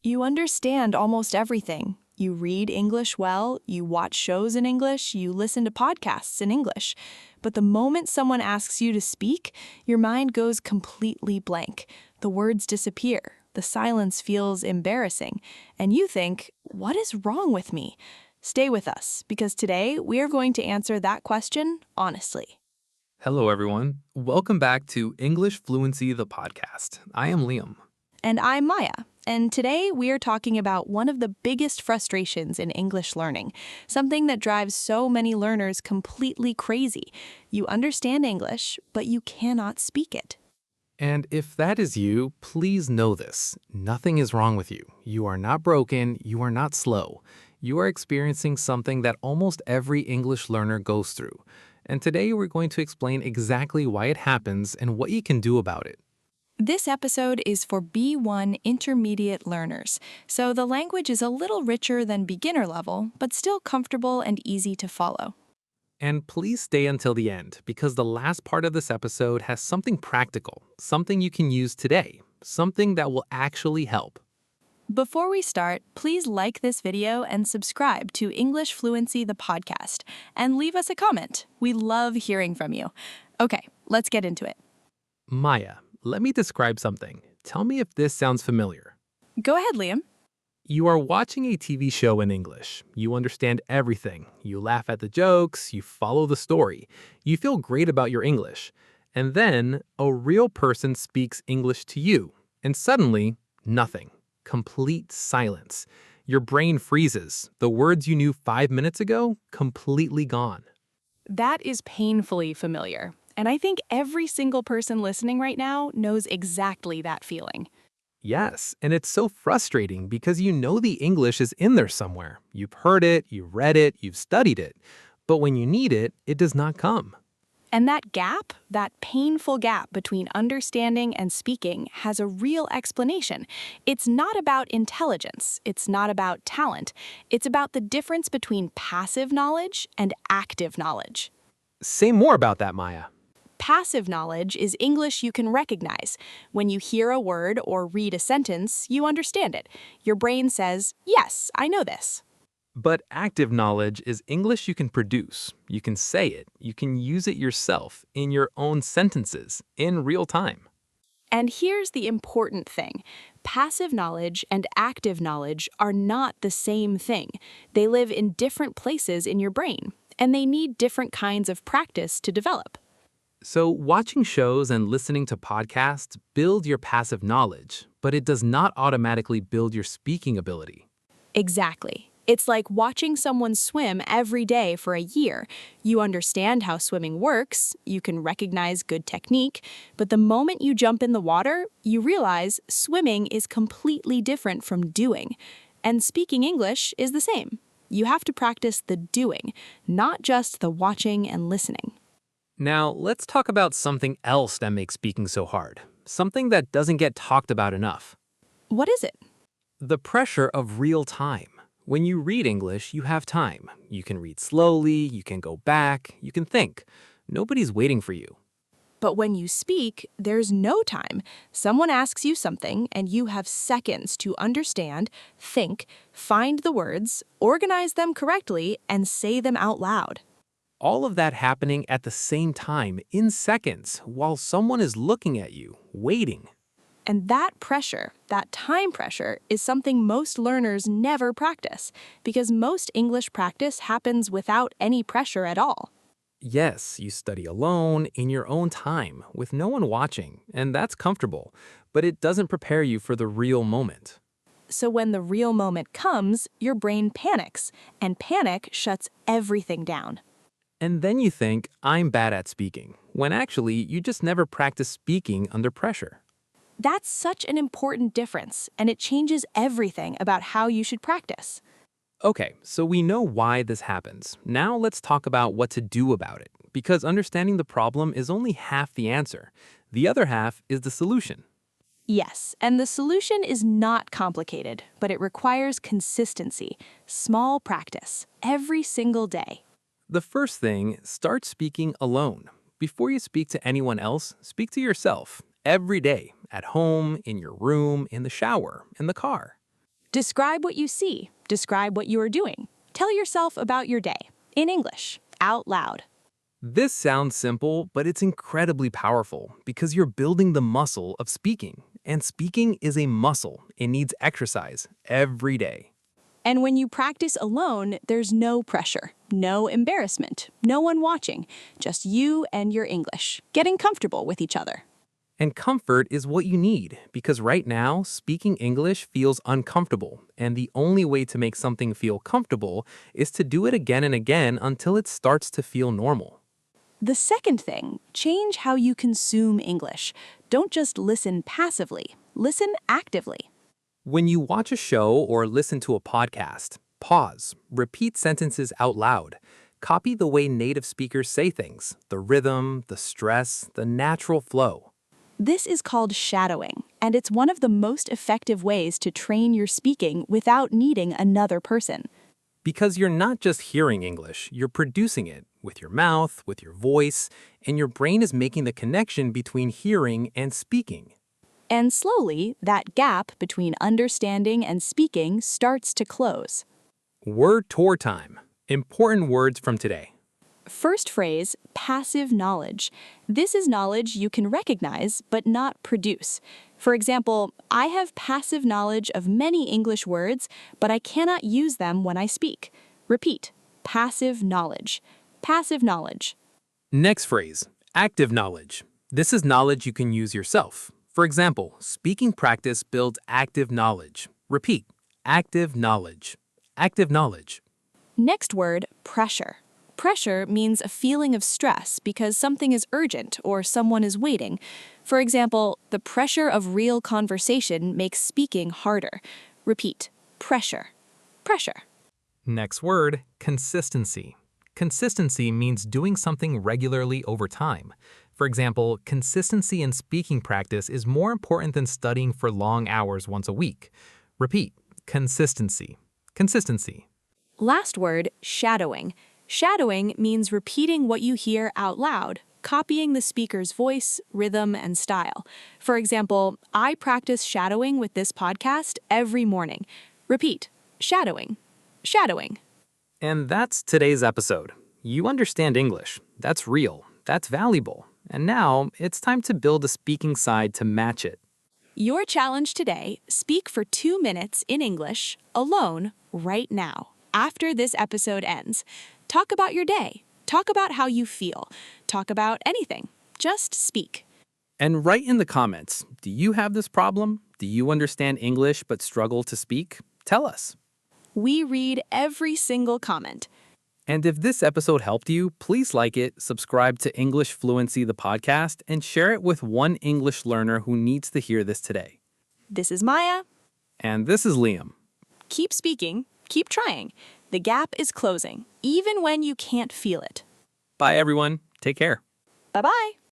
You understand almost everything. You read English well, you watch shows in English, you listen to podcasts in English. But the moment someone asks you to speak, your mind goes completely blank. The words disappear. The silence feels embarrassing. And you think, what is wrong with me? Stay with us, because today we are going to answer that question honestly. Hello, everyone. Welcome back to English Fluency, the podcast. I am Liam. And I'm Maya. And today we are talking about one of the biggest frustrations in English learning, something that drives so many learners completely crazy. You understand English, but you cannot speak it. And if that is you, please know this. Nothing is wrong with you. You are not broken. You are not slow. You are experiencing something that almost every English learner goes through. And today we're going to explain exactly why it happens and what you can do about it. This episode is for B1 intermediate learners, so the language is a little richer than beginner level, but still comfortable and easy to follow. And please stay until the end, because the last part of this episode has something practical, something you can use today, something that will actually help. Before we start, please like this video and subscribe to English Fluency, the podcast, and leave us a comment. We love hearing from you. Okay, let's get into it. Maya, let me describe something. Tell me if this sounds familiar. Go ahead, Liam. You are watching a TV show in English. You understand everything. You laugh at the jokes. You follow the story. You feel great about your English. And then a real person speaks English to you. And suddenly, nothing. Complete silence. Your brain freezes. The words you knew 5 minutes ago, completely gone. That is painfully familiar. And I think every single person listening right now knows exactly that feeling. Yes, and it's so frustrating because you know the English is in there somewhere. You've heard it, you've read it, you've studied it. But when you need it, it does not come. And that gap, that painful gap between understanding and speaking, has a real explanation. It's not about intelligence. It's not about talent. It's about the difference between passive knowledge and active knowledge. Say more about that, Maya. Passive knowledge is English you can recognize. When you hear a word or read a sentence, you understand it. Your brain says, yes, I know this. But active knowledge is English you can produce. You can say it. You can use it yourself in your own sentences in real time. And here's the important thing. Passive knowledge and active knowledge are not the same thing. They live in different places in your brain, and they need different kinds of practice to develop. So watching shows and listening to podcasts build your passive knowledge, but it does not automatically build your speaking ability. Exactly. It's like watching someone swim every day for a year. You understand how swimming works, you can recognize good technique, but the moment you jump in the water, you realize swimming is completely different from doing. And speaking English is the same. You have to practice the doing, not just the watching and listening. Now, let's talk about something else that makes speaking so hard. Something that doesn't get talked about enough. What is it? The pressure of real time. When you read English, you have time. You can read slowly, you can go back, you can think. Nobody's waiting for you. But when you speak, there's no time. Someone asks you something, and you have seconds to understand, think, find the words, organize them correctly, and say them out loud. All of that happening at the same time, in seconds, while someone is looking at you, waiting. And that pressure, that time pressure, is something most learners never practice, because most English practice happens without any pressure at all. Yes, you study alone, in your own time, with no one watching, and that's comfortable, but it doesn't prepare you for the real moment. So when the real moment comes, your brain panics, and panic shuts everything down. And then you think, I'm bad at speaking, when actually you just never practice speaking under pressure. That's such an important difference, and it changes everything about how you should practice. Okay, so we know why this happens. Now let's talk about what to do about it, because understanding the problem is only half the answer. The other half is the solution. Yes, and the solution is not complicated, but it requires consistency, small practice, every single day. The first thing, start speaking alone. Before you speak to anyone else, speak to yourself every day, at home, in your room, in the shower, in the car. Describe what you see. Describe what you are doing. Tell yourself about your day, in English, out loud. This sounds simple, but it's incredibly powerful because you're building the muscle of speaking. And speaking is a muscle. It needs exercise every day. And when you practice alone, there's no pressure, no embarrassment, no one watching, just you and your English, getting comfortable with each other. And comfort is what you need because right now, speaking English feels uncomfortable. And the only way to make something feel comfortable is to do it again and again until it starts to feel normal. The second thing, change how you consume English. Don't just listen passively, listen actively. When you watch a show or listen to a podcast, pause, repeat sentences out loud. Copy the way native speakers say things, the rhythm, the stress, the natural flow. This is called shadowing, and it's one of the most effective ways to train your speaking without needing another person. Because you're not just hearing English, you're producing it with your mouth, with your voice, and your brain is making the connection between hearing and speaking. And slowly, that gap between understanding and speaking starts to close. Word tour time. Important words from today. First phrase, passive knowledge. This is knowledge you can recognize but not produce. For example, I have passive knowledge of many English words, but I cannot use them when I speak. Repeat, passive knowledge. Passive knowledge. Next phrase, active knowledge. This is knowledge you can use yourself. For example, speaking practice builds active knowledge. Repeat, active knowledge. Active knowledge. Next word, pressure. Pressure means a feeling of stress because something is urgent or someone is waiting. For example, the pressure of real conversation makes speaking harder. Repeat, pressure. Pressure. Next word, consistency. Consistency means doing something regularly over time. For example, consistency in speaking practice is more important than studying for long hours once a week. Repeat, consistency. Consistency. Last word, shadowing. Shadowing means repeating what you hear out loud, copying the speaker's voice, rhythm, and style. For example, I practice shadowing with this podcast every morning. Repeat, shadowing. Shadowing. And that's today's episode. You understand English. That's real. That's valuable. And now it's time to build a speaking side to match it. Your challenge today, speak for 2 minutes in English, alone, right now, after this episode ends. Talk about your day. Talk about how you feel. Talk about anything. Just speak. And write in the comments, do you have this problem? Do you understand English but struggle to speak? Tell us. We read every single comment. And if this episode helped you, please like it, subscribe to English Fluency, the podcast, and share it with one English learner who needs to hear this today. This is Maya. And this is Liam. Keep speaking. Keep trying. The gap is closing, even when you can't feel it. Bye, everyone. Take care. Bye-bye.